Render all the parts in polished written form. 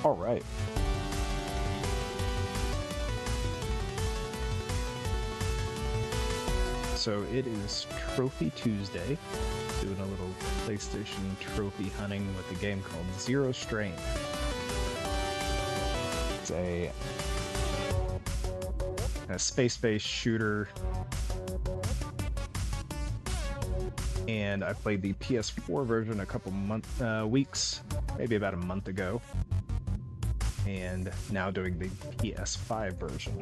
All right. So it is Trophy Tuesday, doing a little PlayStation trophy hunting with a game called Zero Strain. It's a space-based shooter, and I played the PS4 version a couple weeks, maybe about a month ago, and now doing the PS5 version.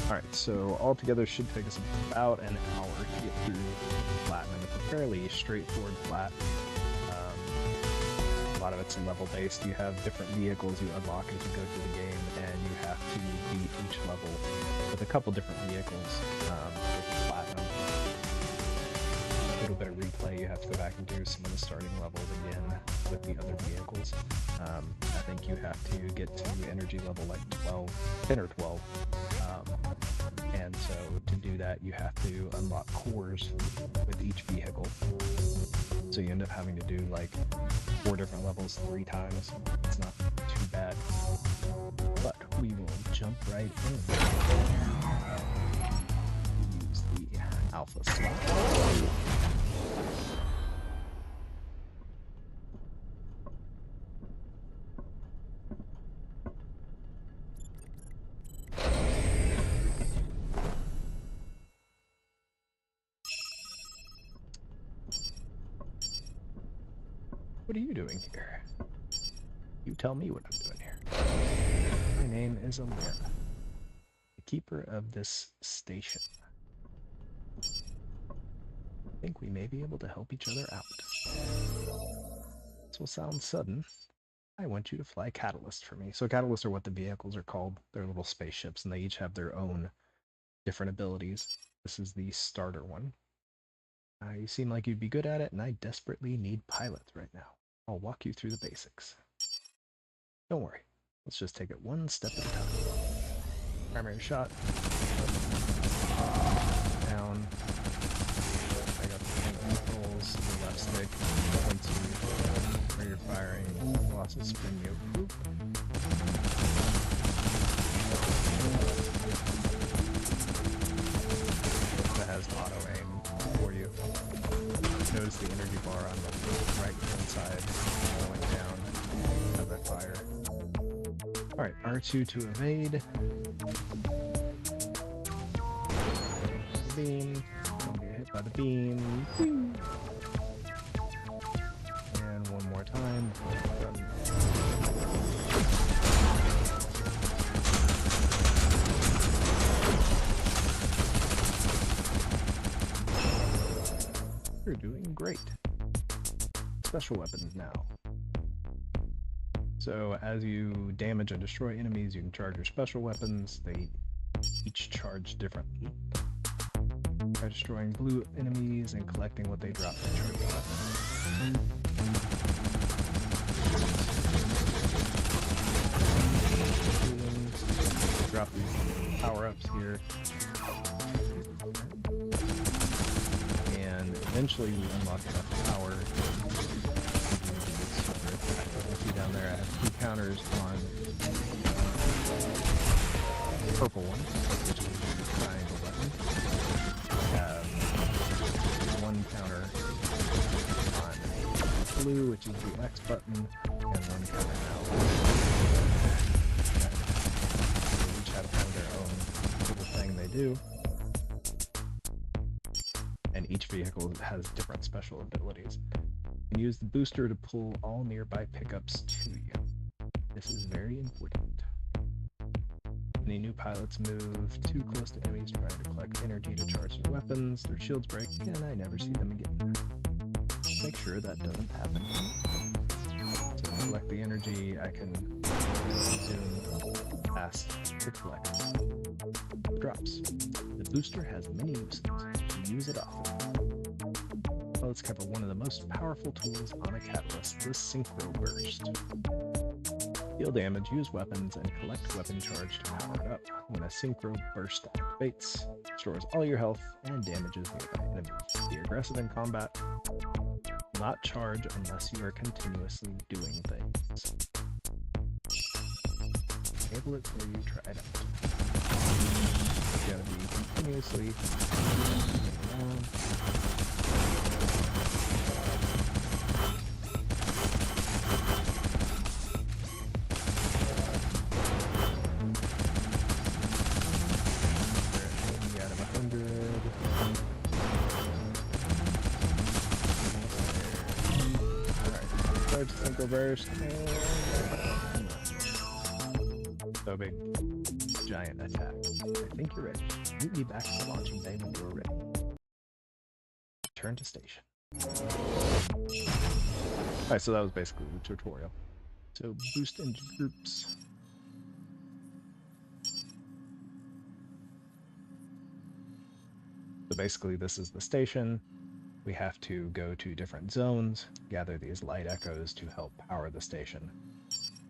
Alright, so altogether should take us about an hour to get through Platinum. It's a fairly straightforward plat. A lot of it's level based. You have different vehicles you unlock as you go through the game, and you have to beat each level with a couple different vehicles to get Platinum. A little bit of replay, you have to go back and do some of the starting levels again with the other vehicles. I think you have to get to energy level like 10 or 12. And so to do that, you have to unlock cores with each vehicle. So you end up having to do like 4 different levels 3 times. It's not too bad. But we will jump right in. Use the alpha slot. What are you doing here? You tell me what I'm doing here. My name is Amira, the keeper of this station. I think we may be able to help each other out. This will sound sudden. I want you to fly Catalyst for me. So Catalysts are what the vehicles are called. They're little spaceships, and they each have their own different abilities. This is the starter one. You seem like you'd be good at it, and I desperately need pilots right now. I'll walk you through the basics. Don't worry. Let's just take it one step at a time. Primary shot. Down. I got the controls, the left stick. Once you where you're firing, lots of spin yoke. That has auto aim for you. Notice the energy bar on the right hand side going down as I fire. Alright, R2 to evade. Beam. Don't get hit by the beam. Whee! And one more time. You're doing great. Special weapons now. So as you damage and destroy enemies, you can charge your special weapons. They each charge differently. By destroying blue enemies and collecting what they drop to charge your weapons. Drop these power-ups here. And eventually you unlock enough power. See down there, I have 2 counters on the purple one, which is the triangle button. I have 1 counter on blue, which is the X button, and 1 counter now. They each have kind of their own little thing they do. And each vehicle has different special abilities. You can use the booster to pull all nearby pickups to you. This is very important. Any new pilots move too close to enemies trying to collect energy to charge their weapons, their shields break, and I never see them again. Make sure that doesn't happen. So to collect the energy, I can zoom past to collect drops. The booster has many uses. use it often. Well, let's cover one of the most powerful tools on a catalyst, the Synchro Burst. Deal damage, use weapons, and collect weapon charge to power it up. When a Synchro Burst activates, it restores all your health and damages nearby enemies. Be aggressive in combat. Not charge unless you are continuously doing things. Enable it before you try it out. You gotta be continuously around. Out of 100. Alright, charge Synchro Burst. So big, giant attack. I think you're ready. Meet me back at the launching bay when you're ready. Return to station. Alright, so that was basically the tutorial. So boost into groups. So basically this is the station. We have to go to different zones, gather these light echoes to help power the station.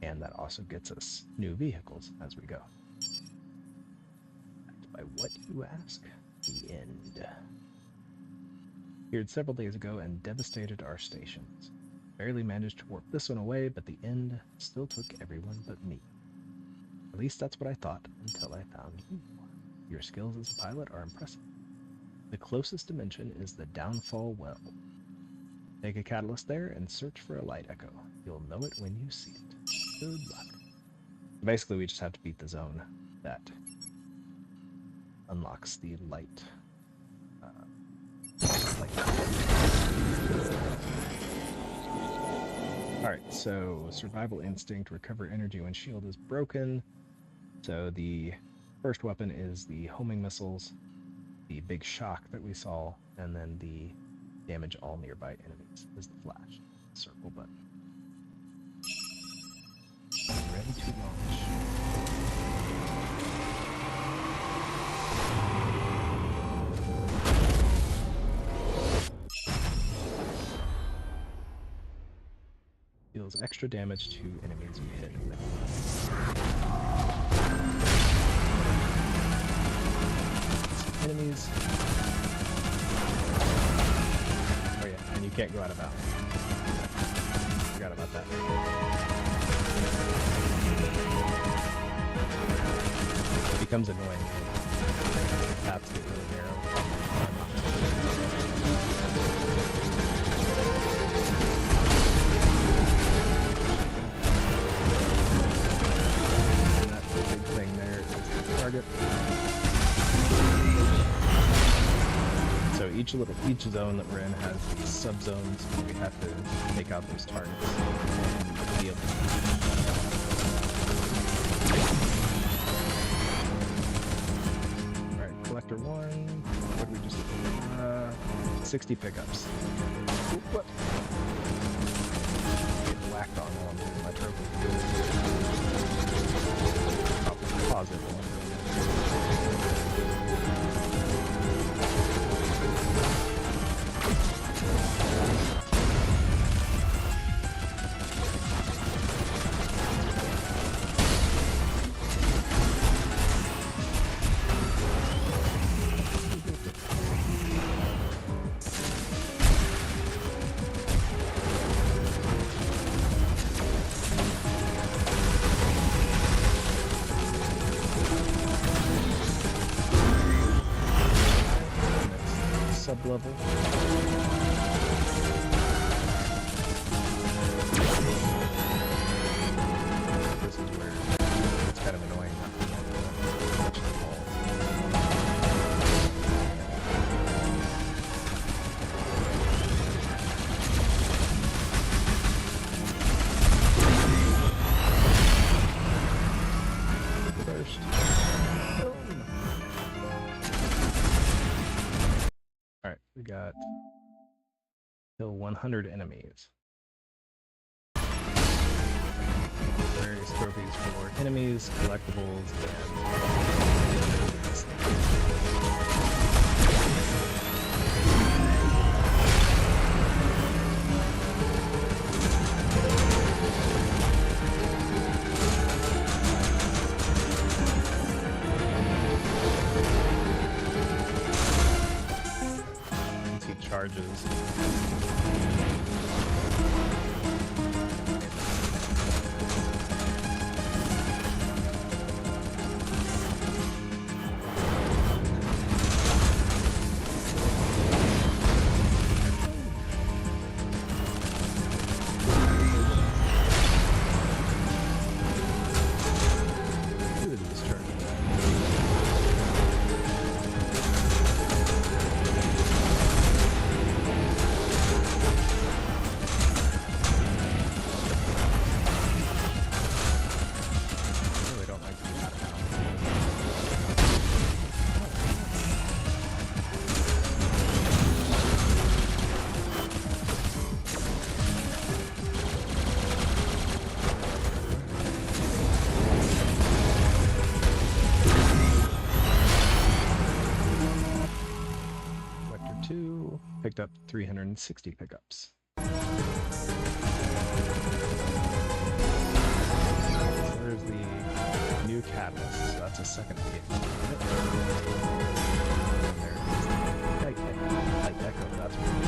And that also gets us new vehicles as we go. By what, you ask? The end. Appeared several days ago and devastated our stations. Barely managed to warp this one away, but the end still took everyone but me. At least that's what I thought until I found you. Your skills as a pilot are impressive. The closest dimension is the Downfall Well. Take a catalyst there and search for a light echo. You'll know it when you see it. Good luck. Basically, we just have to beat the zone that unlocks the light. Alright, so survival instinct, recover energy when shield is broken. So the first weapon is the homing missiles, the big shock that we saw, and then the damage all nearby enemies is the flash. Circle button. Ready to launch. Deals extra damage to enemies you hit with. Enemies. Oh yeah, and you can't go out of bounds. Forgot about that. It becomes annoying when paths get really narrow. And that big thing there is the target. So each zone that we're in has these sub-zones, and we have to take out those targets. Alright, collector 1. What did we just do? 60 pickups. What? Get whacked on while I'm doing my trophy. I'll pause it while I'm doing it. Sub-level. This is where it's kind of annoying not to touch the balls. First. Alright, we got kill 100 enemies. Various trophies for enemies, collectibles, and picked up 360 pickups. There's the new catalyst, so that's a second vehicle. There it is. Light echo, that's what it is.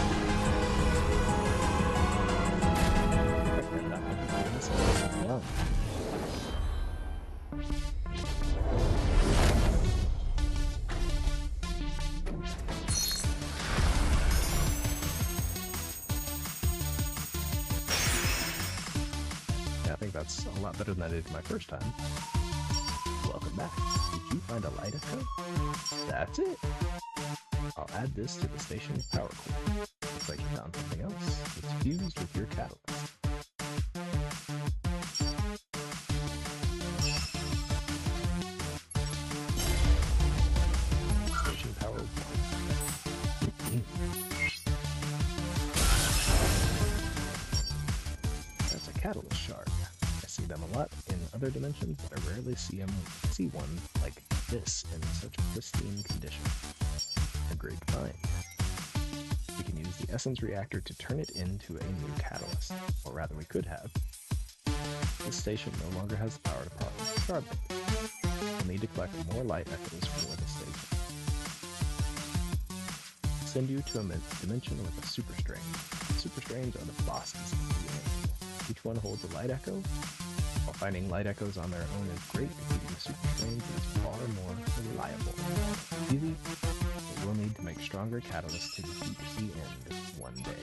I think that's a lot better than I did my first time. Welcome back. Did you find a light echo? That's it. I'll add this to the station's power core. Looks like you found something else. It's fused with your catalyst. Station power 1. That's a catalyst shard. I see them a lot in other dimensions, but I rarely see one like this in such pristine condition. A great find. We can use the essence reactor to turn it into a new catalyst, or rather we could have. This station no longer has the power to power the shard. We'll need to collect more light echoes for the station. Send you to a dimension with a super strain. Super strains are the bosses of the game. Each one holds a light echo. While finding light echoes on their own is great, defeating super strains is far more reliable. Easy, but we'll need to make stronger catalysts to defeat the end one day.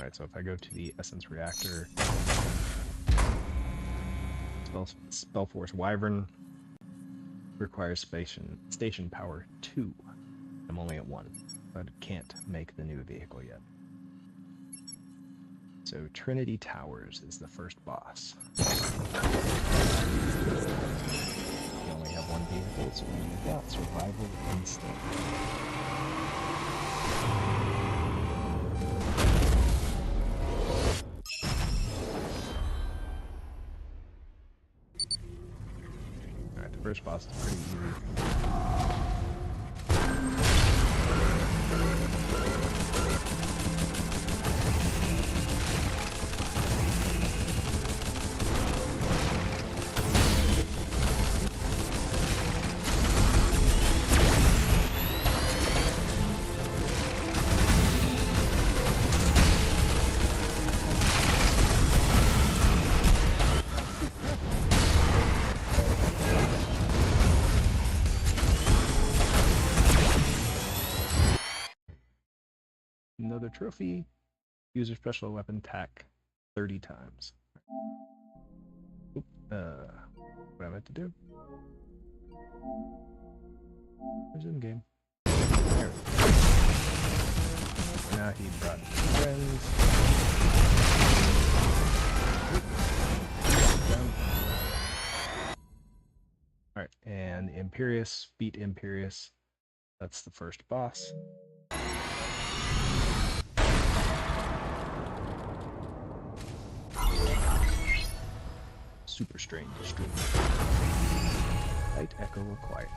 Alright, so if I go to the essence reactor, Spellforce Wyvern requires station power 2. I'm only at 1, but can't make the new vehicle yet. So Trinity Towers is the first boss. We only have one vehicle, so we've got survival instinct. Alright, the first boss is pretty easy. Another trophy. Use your special weapon attack 30 times. Oop, what I meant to do? Where's in game? There. Now he brought friends. Alright, and Imperius, beat Imperius. That's the first boss. Super strange stream. Light echo required.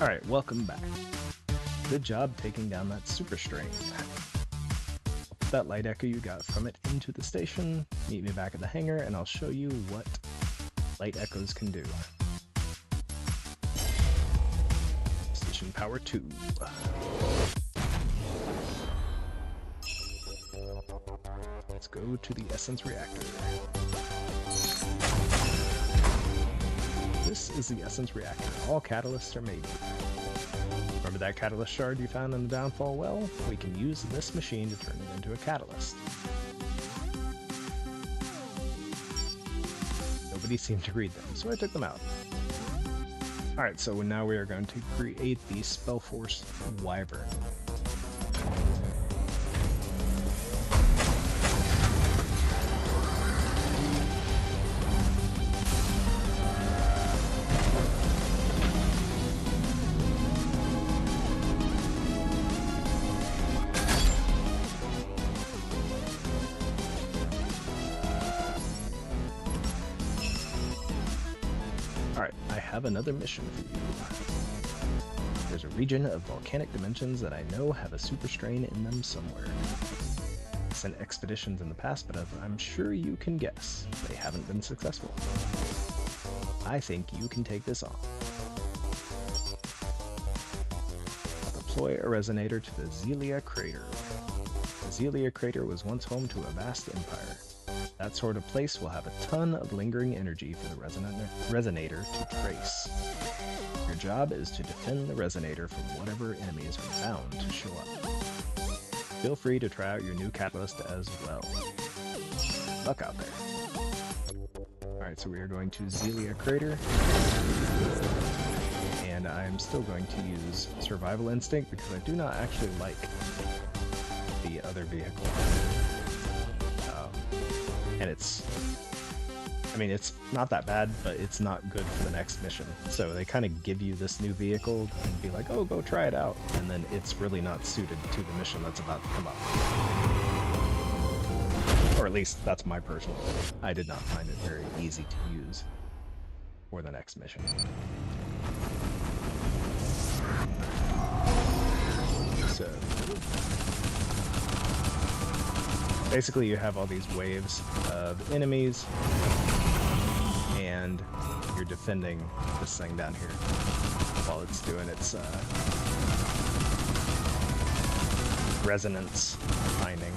Alright, welcome back. Good job taking down that super strain. Put that light echo you got from it into the station, meet me back at the hangar, and I'll show you what light echoes can do. Station power 2. Let's go to the essence reactor. This is the essence reactor. All catalysts are made. that catalyst shard you found in the downfall well? We can use this machine to turn it into a catalyst. Nobody seemed to read them, so I took them out. Alright, so now we are going to create the Spellforce Wyvern. Alright, I have another mission for you. There's a region of volcanic dimensions that I know have a super strain in them somewhere. I sent expeditions in the past, but as I'm sure you can guess, they haven't been successful. I think you can take this on. I'll deploy a resonator to the Zelia crater. The Zelia crater was once home to a vast empire. That sort of place will have a ton of lingering energy for the resonator to trace. Your job is to defend the resonator from whatever enemies are bound to show up. Feel free to try out your new catalyst as well. Good luck out there. Alright, so we are going to Zelia Crater. And I'm still going to use Survival Instinct because I do not actually like the other vehicle. And it's not that bad, but it's not good for the next mission. So they kind of give you this new vehicle and be like, oh, go try it out. And then it's really not suited to the mission that's about to come up. Or at least that's my personal opinion. I did not find it very easy to use for the next mission. So basically you have all these waves of enemies, and you're defending this thing down here while it's doing its resonance finding.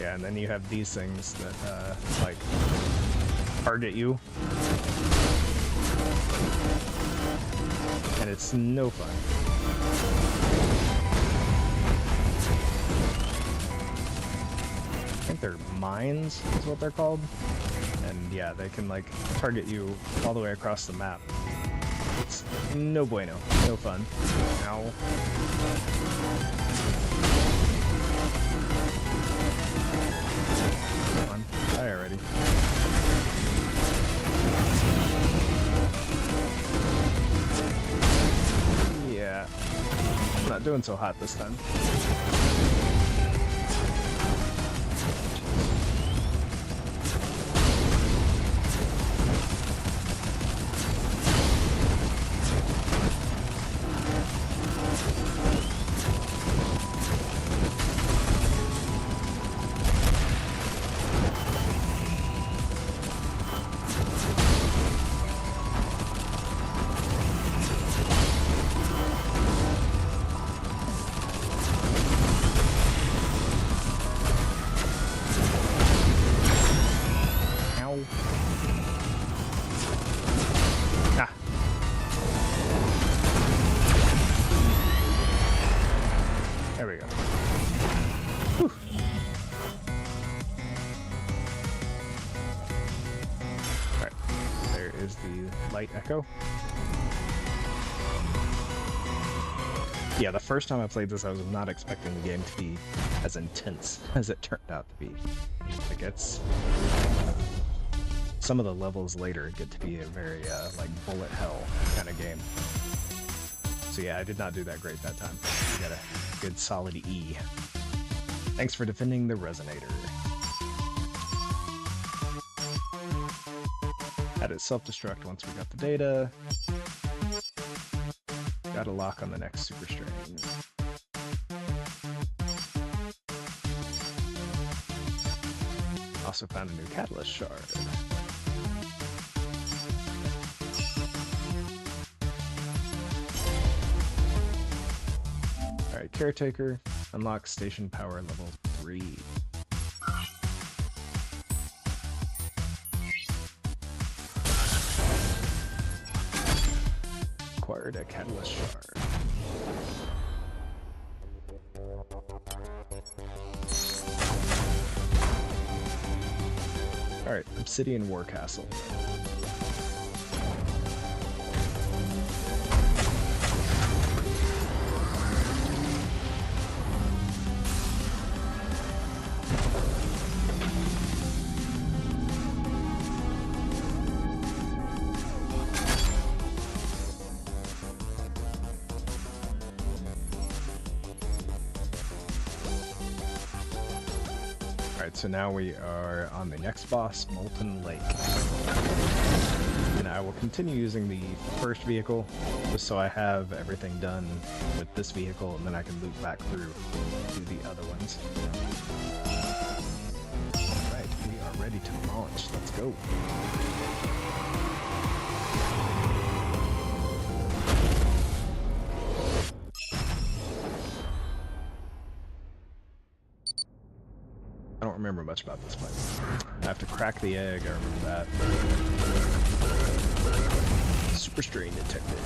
And then you have these things that like target you, and it's no fun. I think they're mines is what they're called, and yeah, they can like target you all the way across the map. It's no bueno, no fun. Ow. Die already. Yeah. I'm not doing so hot this time. There we go. Whew. Alright, there is the light echo. Yeah, the first time I played this, I was not expecting the game to be as intense as it turned out to be. Like, it's... some of the levels later get to be a very, like, bullet hell kind of game. So yeah, I did not do that great that time. I got a good solid E. Thanks for defending the resonator. Had it self-destruct once we got the data. Got a lock on the next super strain. Also found a new catalyst shard. Alright, caretaker. Unlock station power level 3. Acquired a catalyst shard. Alright, Obsidian War Castle. So now we are on the next boss, Molten Lake. And I will continue using the first vehicle, just so I have everything done with this vehicle, and then I can loop back through to the other ones. Alright, we are ready to launch. Let's go. I don't remember much about this place. I have to crack the egg, I remember that. Super strain detected.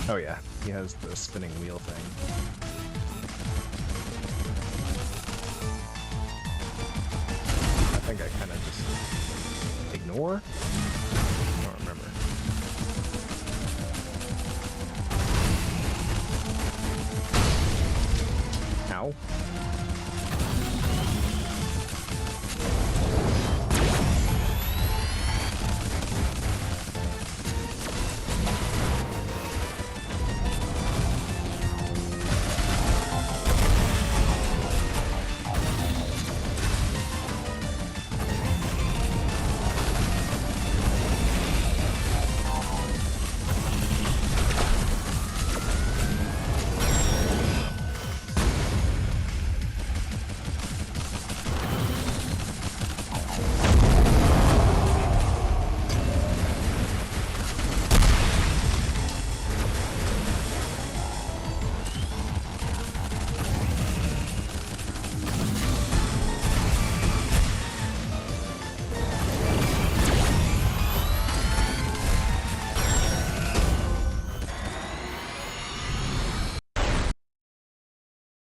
Oh yeah, he has the spinning wheel thing. I think I kind of just ignore? I don't remember. Ow.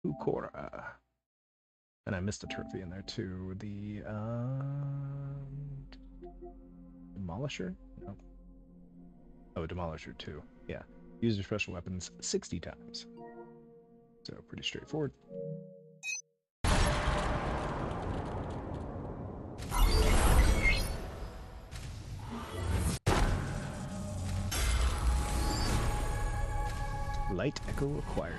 Ukora. And I missed a trophy in there too. The Demolisher? No. Oh, Demolisher 2. Yeah. Use your special weapons 60 times. So pretty straightforward. Light Echo acquired.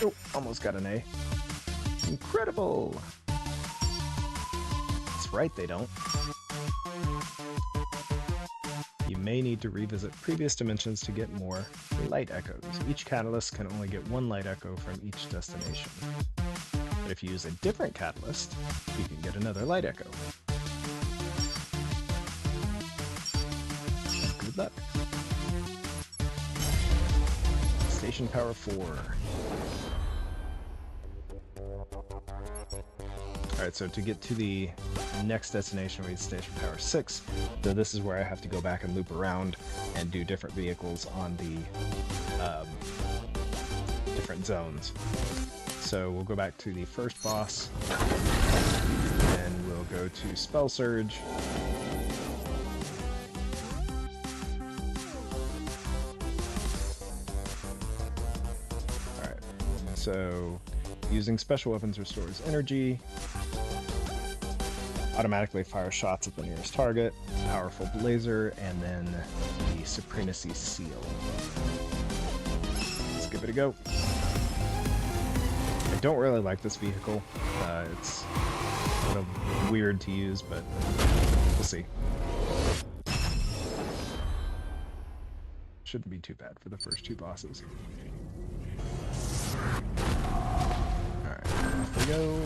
Oh, almost got an A. Incredible! That's right, they don't. You may need to revisit previous dimensions to get more light echoes. Each catalyst can only get one light echo from each destination. But if you use a different catalyst, you can get another light echo. Good luck. Station Power 4. Alright, so to get to the next destination, we need Station Power 6. So this is where I have to go back and loop around and do different vehicles on the different zones. So we'll go back to the first boss, and we'll go to Spell Surge. Alright, so using special weapons restores energy. automatically fires shots at the nearest target, powerful blazer, and then the Supremacy Seal. Let's give it a go. I don't really like this vehicle. It's kind of weird to use, but we'll see. Shouldn't be too bad for the first two bosses. Alright, off we go.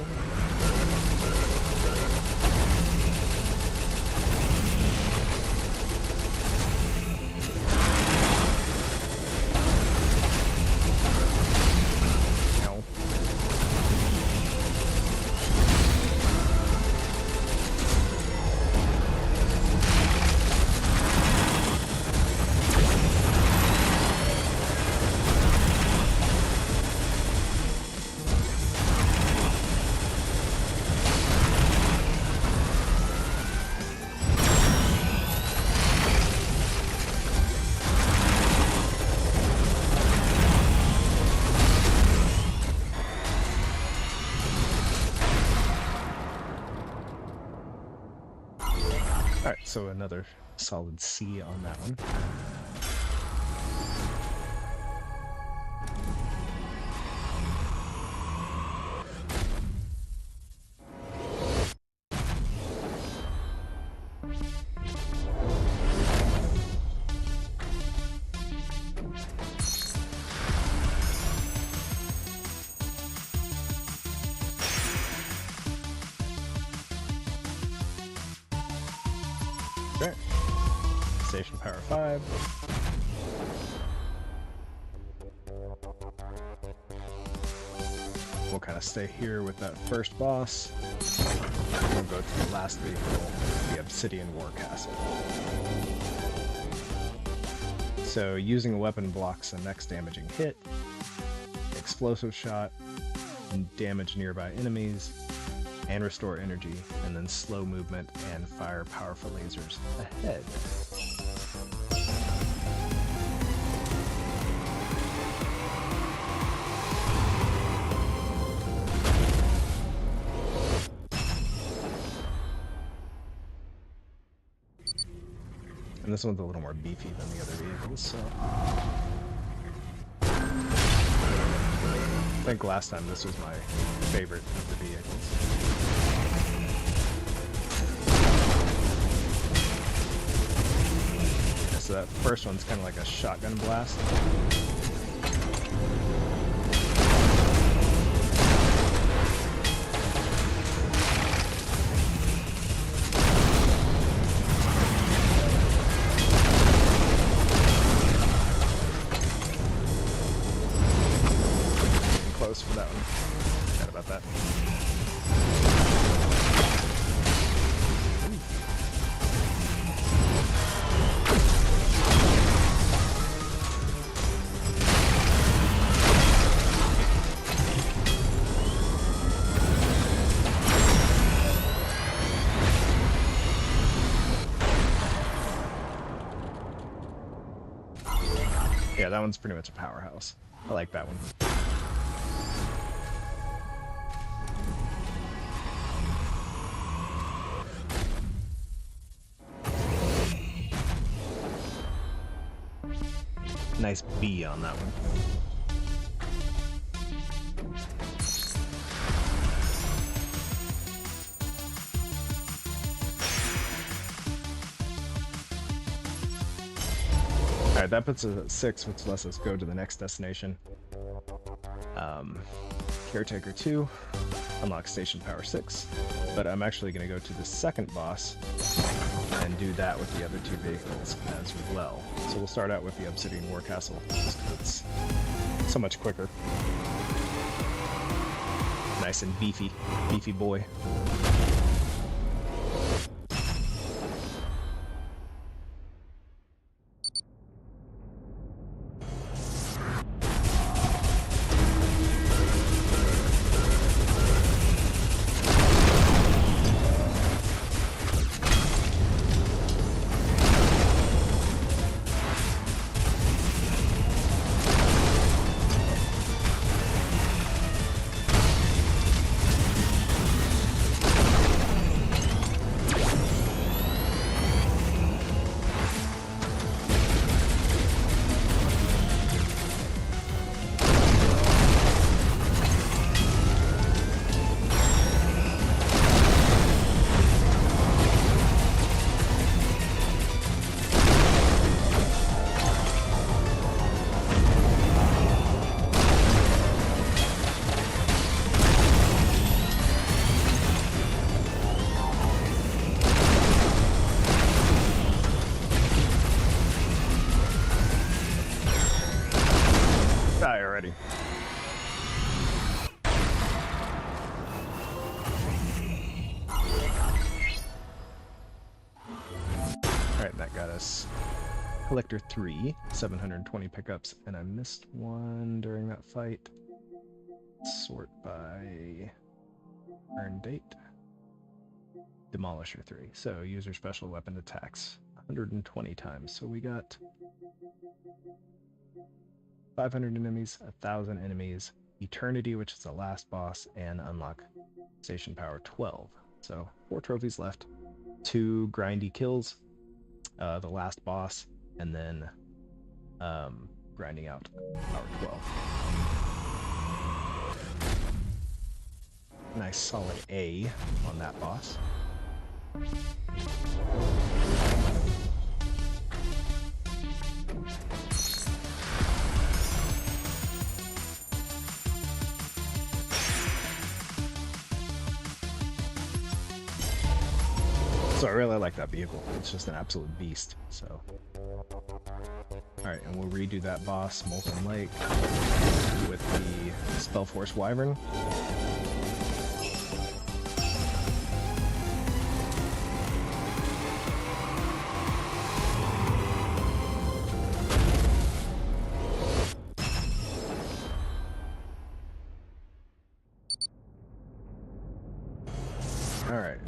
Alright, so another solid C on that one. Okay. Station Power 5. We'll kind of stay here with that first boss. We'll go to the last vehicle, the Obsidian War Castle. So using a weapon blocks a next damaging hit, explosive shot, damage nearby enemies, and restore energy, and then slow movement and fire powerful lasers ahead. And this one's a little more beefy than the other vehicles, so... I think last time this was my favorite of the vehicles. Yeah, so that first one's kind of like a shotgun blast. For that one. Forgot about that. Yeah, that one's pretty much a powerhouse. I like that one. Nice B on that one. Alright, that puts us at 6, which lets us go to the next destination. Caretaker 2, unlock Station Power 6, but I'm actually going to go to the second boss and do that with the other two vehicles as well. So we'll start out with the Obsidian War Castle, just because it's so much quicker. Nice and beefy boy. Alright, that got us Collector 3, 720 pickups, and I missed one during that fight. Sort by earn date. Demolisher 3. So user special weapon attacks 120 times. So we got 500 enemies, 1,000 enemies, Eternity, which is the last boss, and unlock station power 12. So 4 trophies left, 2 grindy kills, the last boss, and then grinding out power 12. Nice solid A on that boss. So I really like that vehicle. It's just an absolute beast. So, alright, and we'll redo that boss, Molten Lake, with the Spellforce Wyvern. Alright.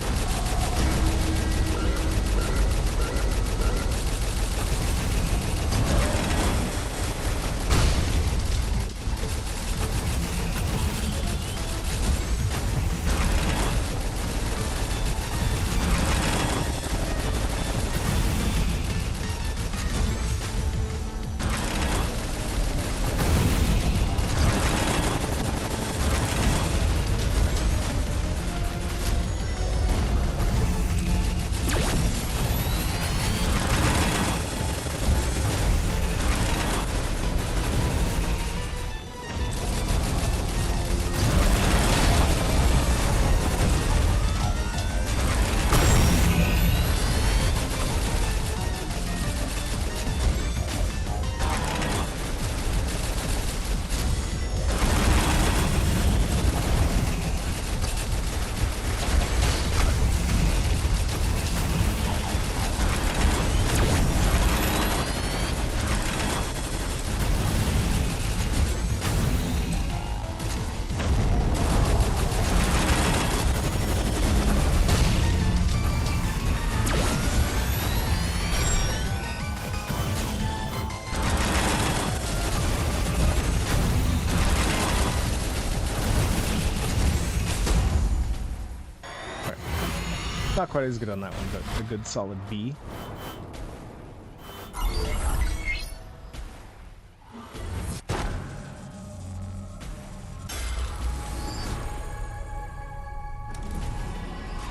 Not quite as good on that one, but a good solid B.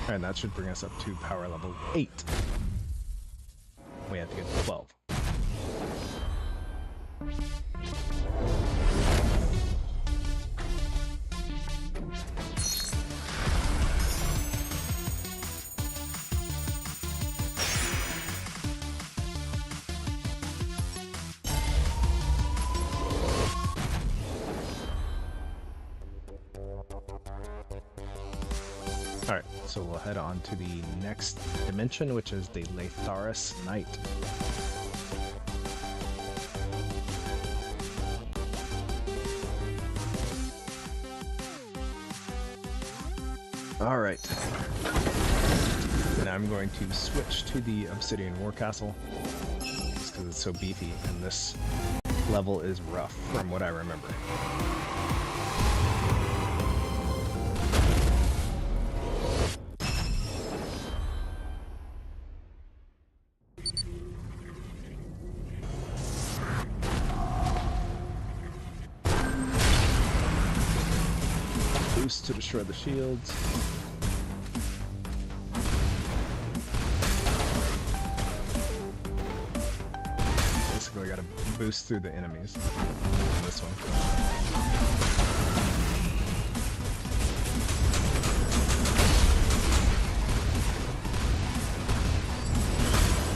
And that should bring us up to power level 8. We have to get to 12. Alright, so we'll head on to the next dimension, which is the Latharis Night. Alright. Now I'm going to switch to the Obsidian War Castle, just because it's so beefy, and this level is rough from what I remember. To destroy the shields. Basically, I gotta boost through the enemies on this one.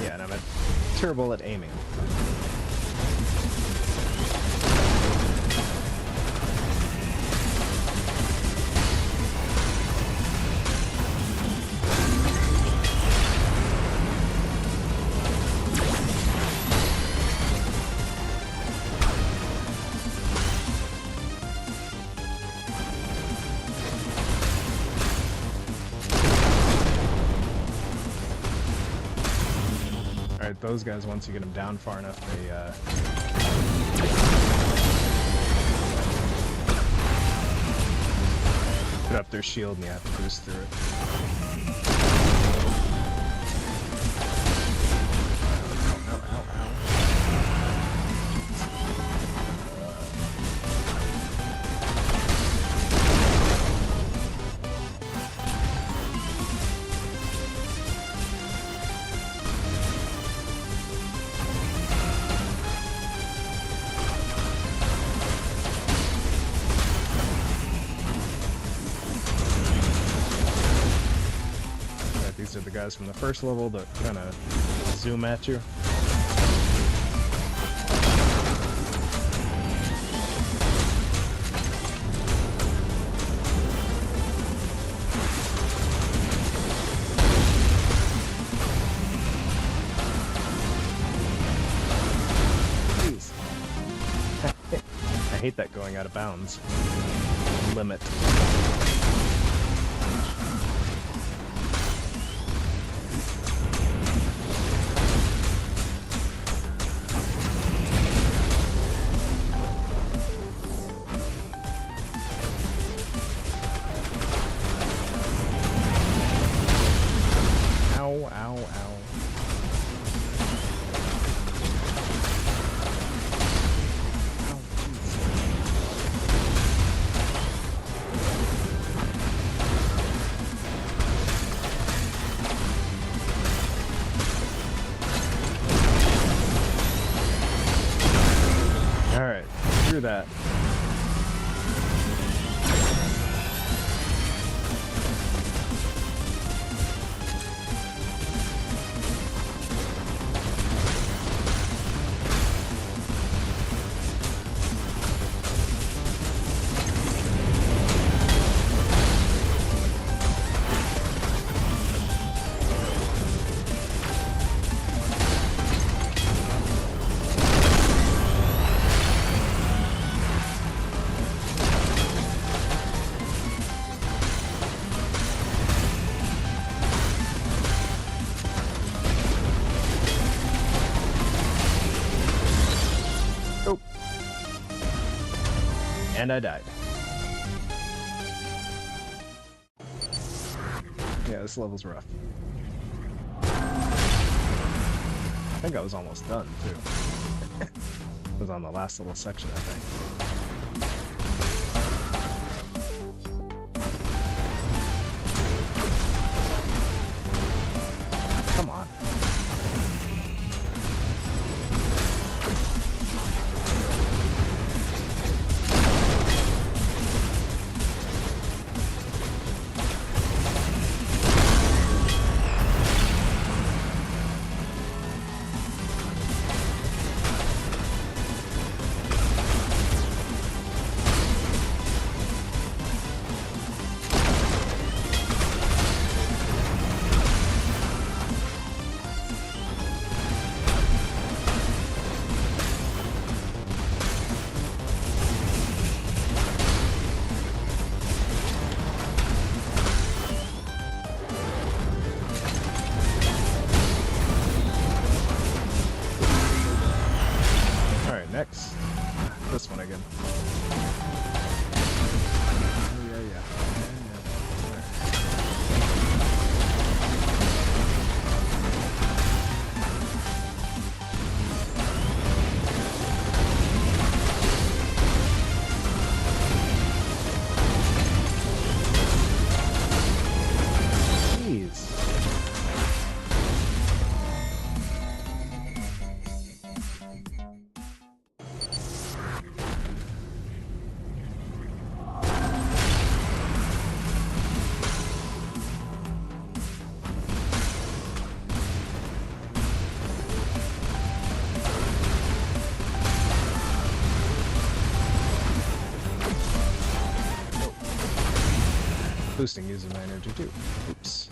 Yeah, and I'm terrible at aiming. Alright, those guys, once you get them down far enough, they put up their shield and you have to boost through it. These are the guys from the first level that kind of zoom at you. Jeez. I hate that going out of bounds limit. Alright, through that. And I died. Yeah, this level's rough. I think I was almost done, too. It was on the last little section, I think. Come on. Next, this one again. Oh, yeah. Jeez. Boosting uses my energy too. Oops.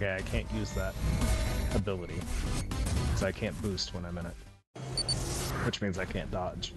Okay, I can't use that ability, because I can't boost when I'm in it. Which means I can't dodge.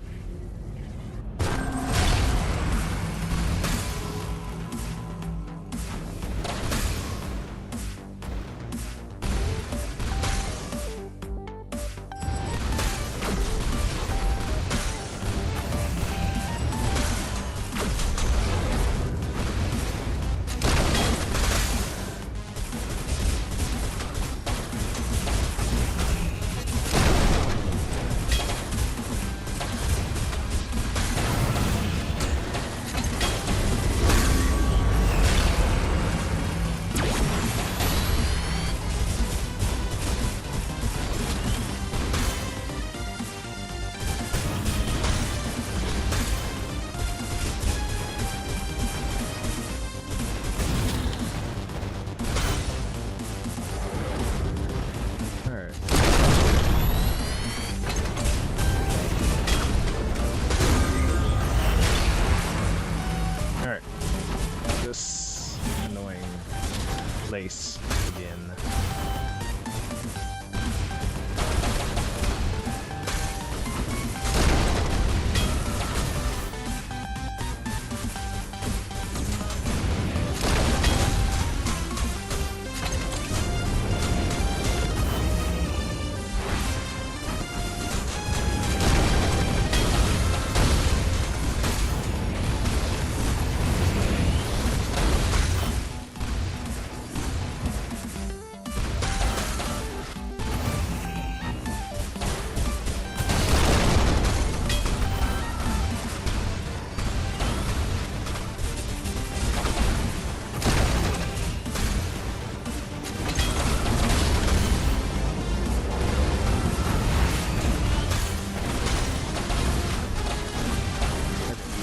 Place again.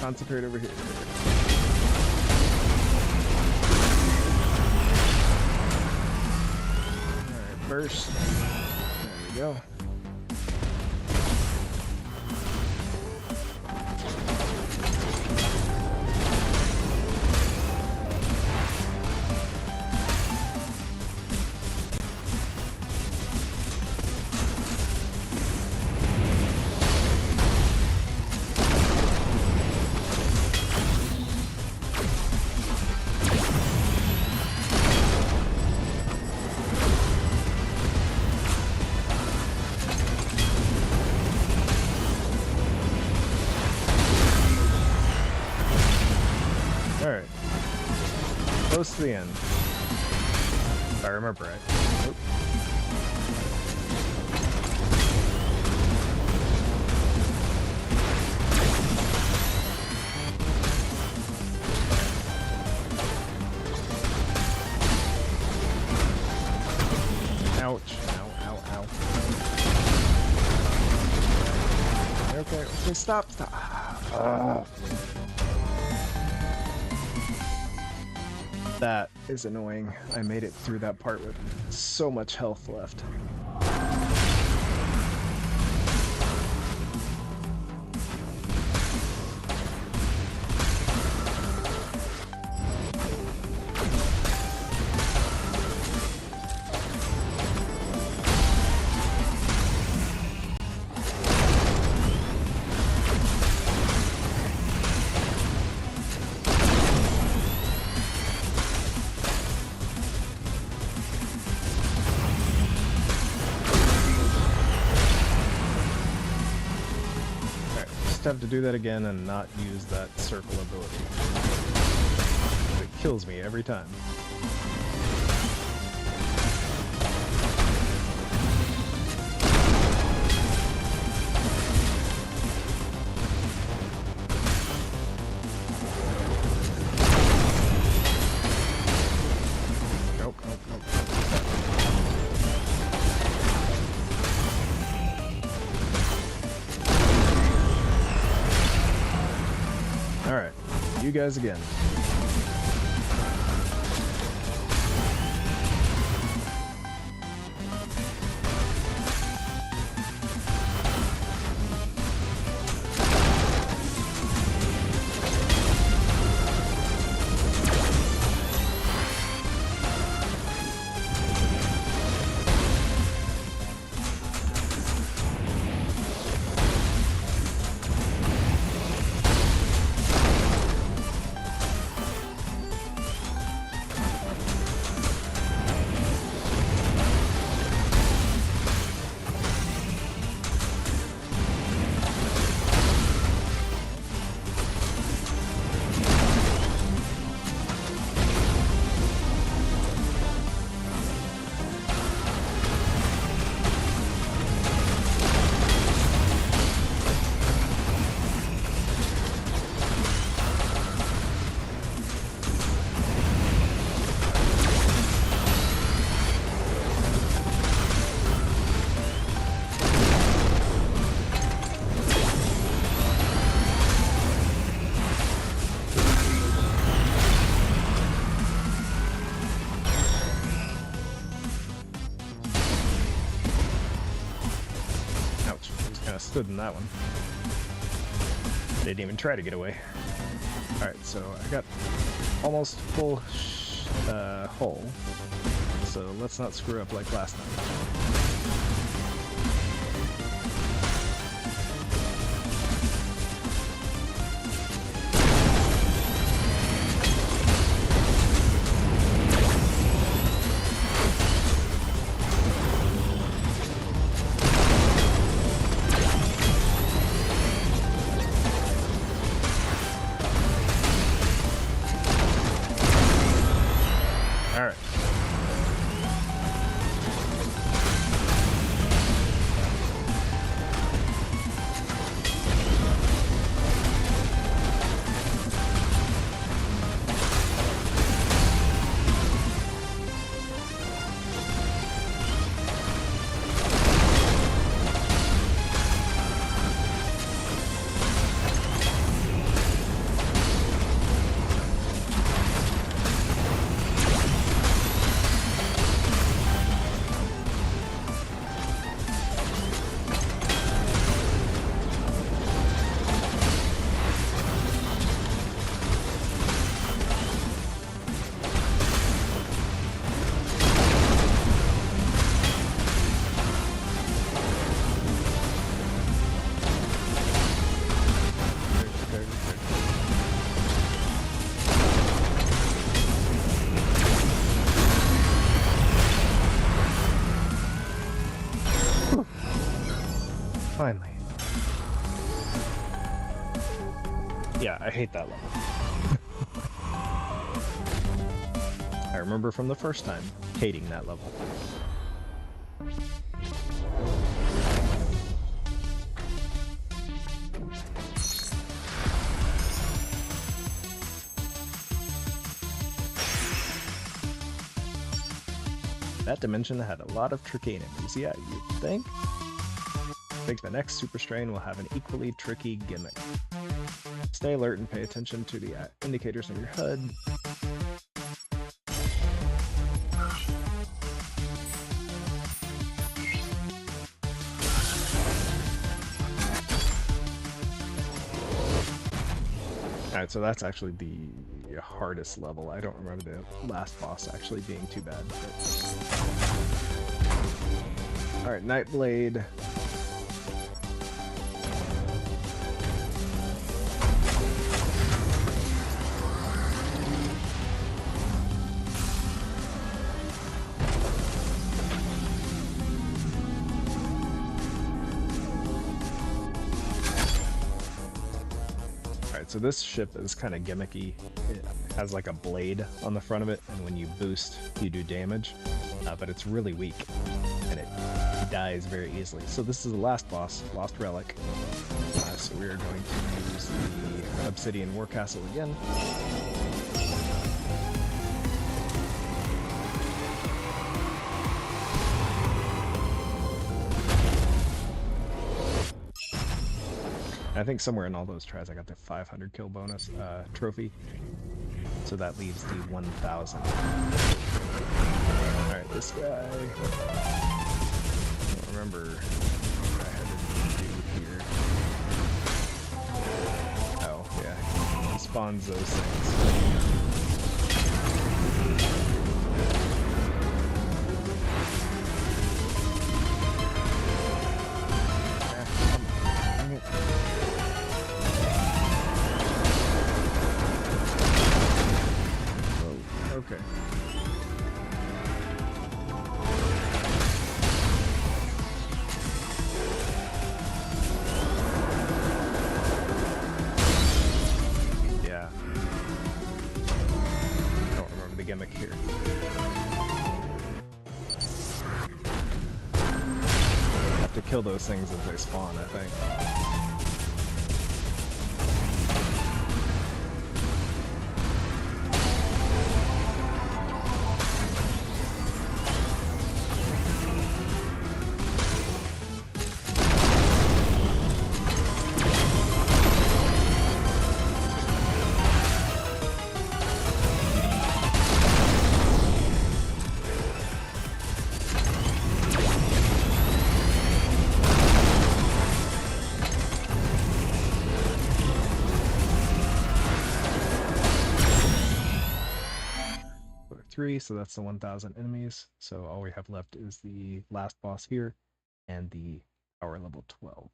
Concentrate over here. Alright, burst. There we go. Alright. Close to the end. If I remember right. Oop. Ouch. Ow, ow, ow. Okay, okay, stop, stop. That is annoying. I made it through that part with so much health left. Have to do that again and not use that circle ability. It kills me every time. Nope, nope, nope. Alright, you guys again. stood in that one. They didn't even try to get away. Alright, so I got almost full hull. So let's not screw up like last time. Alright. Finally. Yeah, I hate that level. I remember from the first time hating that level. That dimension had a lot of tricky enemies. Yeah, you'd think? I think the next Super Strain will have an equally tricky gimmick. Stay alert and pay attention to the indicators on your HUD. Alright, so that's actually the hardest level. I don't remember the last boss actually being too bad. Alright, Nightblade. So this ship is kind of gimmicky. It has like a blade on the front of it, and when you boost, you do damage, but it's really weak, and it dies very easily. So this is the last boss, Lost Relic. So we are going to use the Obsidian War Castle again. I think somewhere in all those tries I got the 500 kill bonus trophy, so that leaves the 1000. Alright, this guy, I don't remember what I had to do here. Oh, yeah, he spawns those things. Okay. Yeah. I don't remember the gimmick here. Have to kill those things as they spawn, I think. 3, so that's the 1,000 enemies. So all we have left is the last boss here and the power level 12.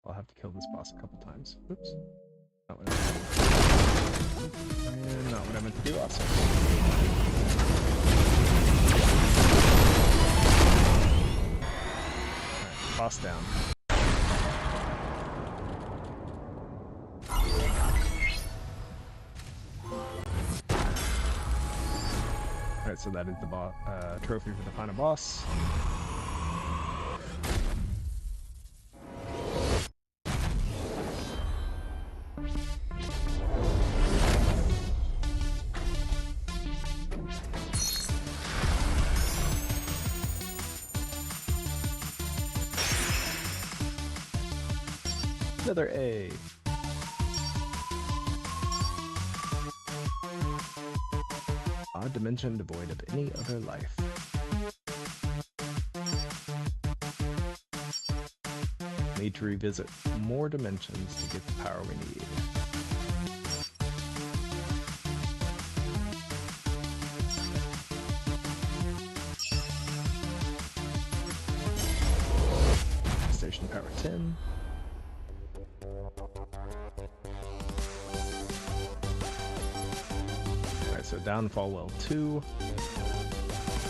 I'll have to kill this boss a couple times. Oops. Not what I meant to do. And not what I meant to do also. Alright, boss down. Alright, so that is the trophy for the final boss. Another A. Odd dimension devoid of any other life. Need to revisit more dimensions to get the power we need. Station power 10. So Downfall Well 2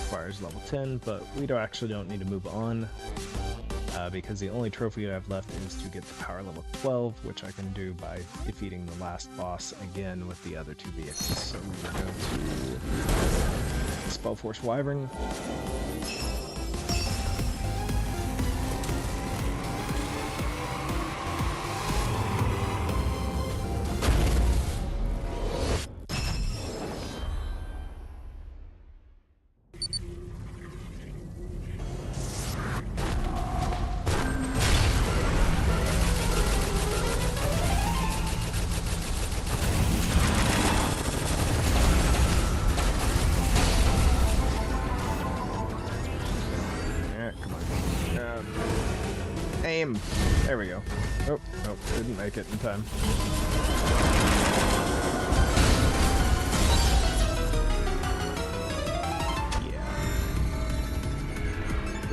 requires level 10, but we actually don't need to move on because the only trophy I have left is to get the power level 12, which I can do by defeating the last boss again with the other two vehicles. So we will go to Spellforce Wyvern. Aim! There we go. Oh, nope, didn't make it in time. Yeah.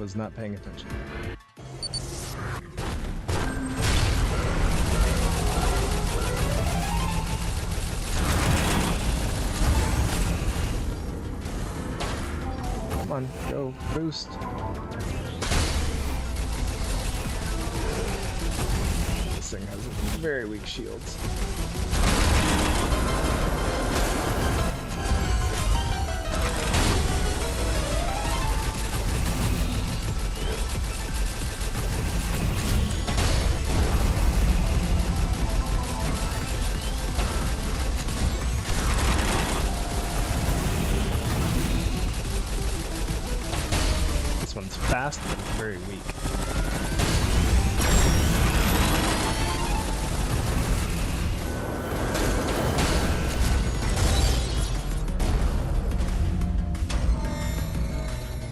Was not paying attention. Come on, go, boost. This thing has very weak shields. This one's fast, but very weak.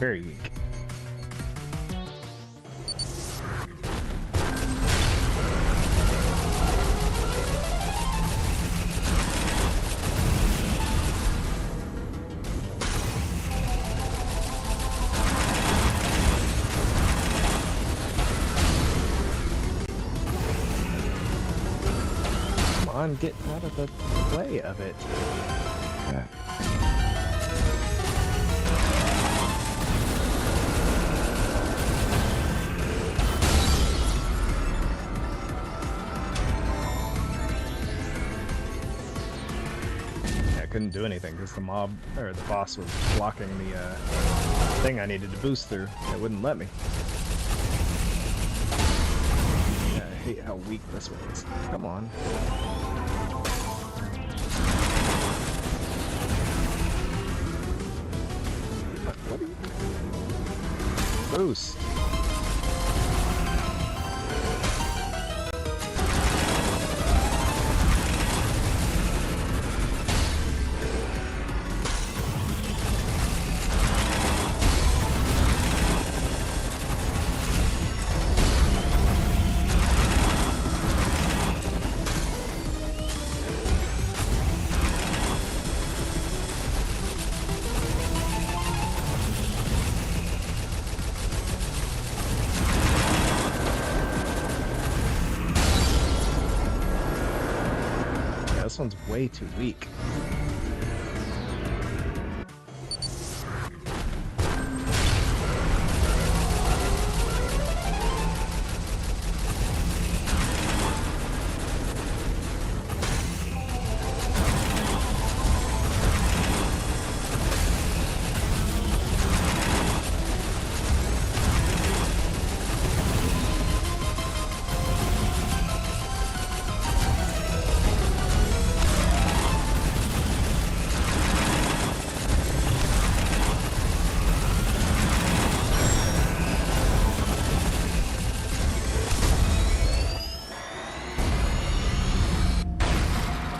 Very weak. Come on, get out of the way of it. Yeah. Couldn't do anything because the boss was blocking the thing I needed to boost through. It wouldn't let me. Yeah, I hate how weak this one is. Come on. What are you... Boost. this one's way too weak.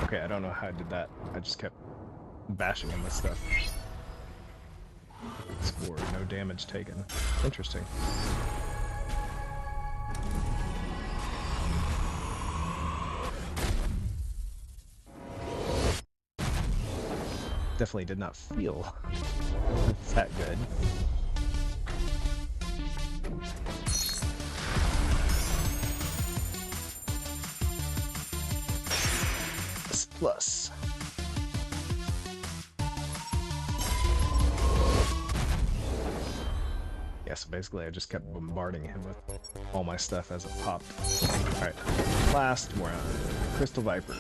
Okay, I don't know how I did that. I just kept bashing him with stuff. Score, no damage taken. Interesting. Definitely did not feel that good. Plus. Yeah, so basically I just kept bombarding him with all my stuff as it popped. Alright, last we're on Crystal Viper.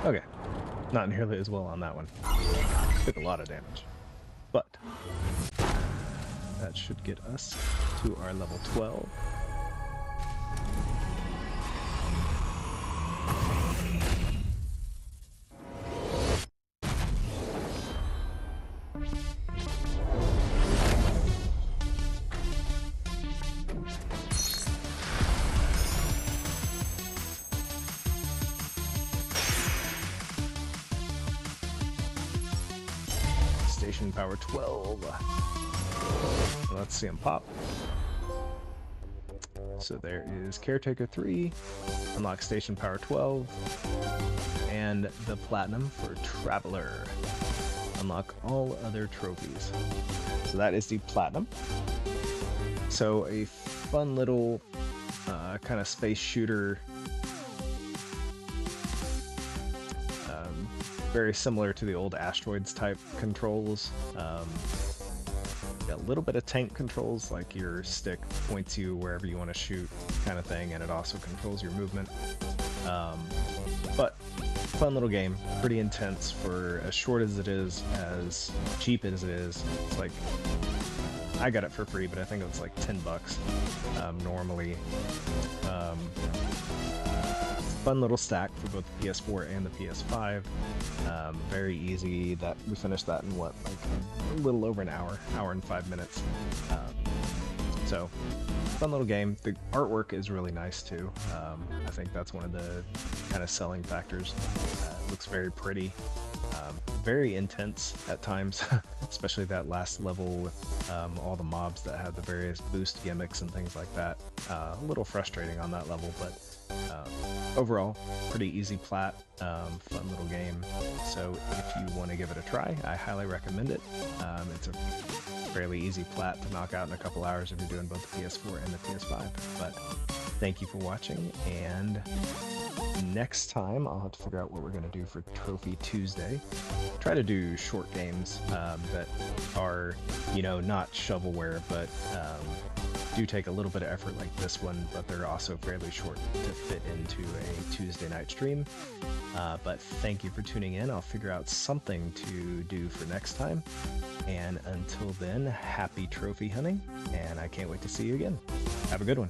Okay, not nearly as well on that one. Took a lot of damage. But that should get us to our level 12. Station power 12. Let's see him pop. So there is Caretaker 3, unlock station power 12, and the platinum for Traveler. Unlock all other trophies. So that is the platinum. So a fun little kind of space shooter, very similar to the old Asteroids type controls. Got a little bit of tank controls, like your stick points you wherever you want to shoot kind of thing, and it also controls your movement. But fun little game, pretty intense for as short as it is, as cheap as it is. It's like, I got it for free, but I think it was like $10 normally. Fun little stack for both the PS4 and the PS5. Very easy. That we finished that in what, like a little over an hour and 5 minutes. So fun little game. The artwork is really nice too. I think that's one of the kind of selling factors. looks very pretty. Very intense at times, especially that last level with all the mobs that have the various boost gimmicks and things like that. A little frustrating on that level, but overall, pretty easy plat, fun little game. So if you want to give it a try, I highly recommend it. It's a fairly easy plat to knock out in a couple hours if you're doing both the PS4 and the PS5. But thank you for watching, and next time I'll have to figure out what we're going to do for Trophy Tuesday. Try to do short games that are, you know, not shovelware, but do take a little bit of effort like this one, but they're also fairly short to fit into a Tuesday night stream. But thank you for tuning in. I'll figure out something to do for next time. And until then, happy trophy hunting, and I can't wait to see you again. Have a good one.